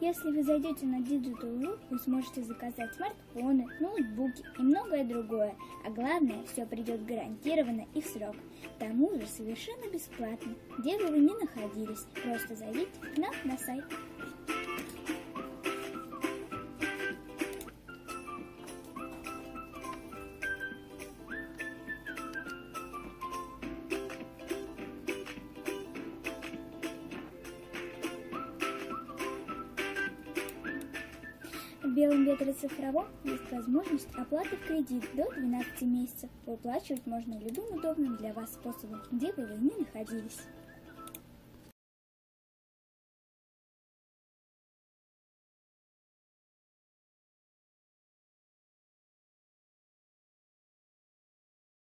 Если вы зайдете на Digital.ru, вы сможете заказать смартфоны, ноутбуки и многое другое. А главное, все придет гарантированно и в срок. К тому же совершенно бесплатно. Где бы вы ни находились, просто зайдите к нам на сайт. В Белом ветре цифровом есть возможность оплаты в кредит до 12 месяцев. Выплачивать можно любым удобным для вас способом, где бы вы ни находились.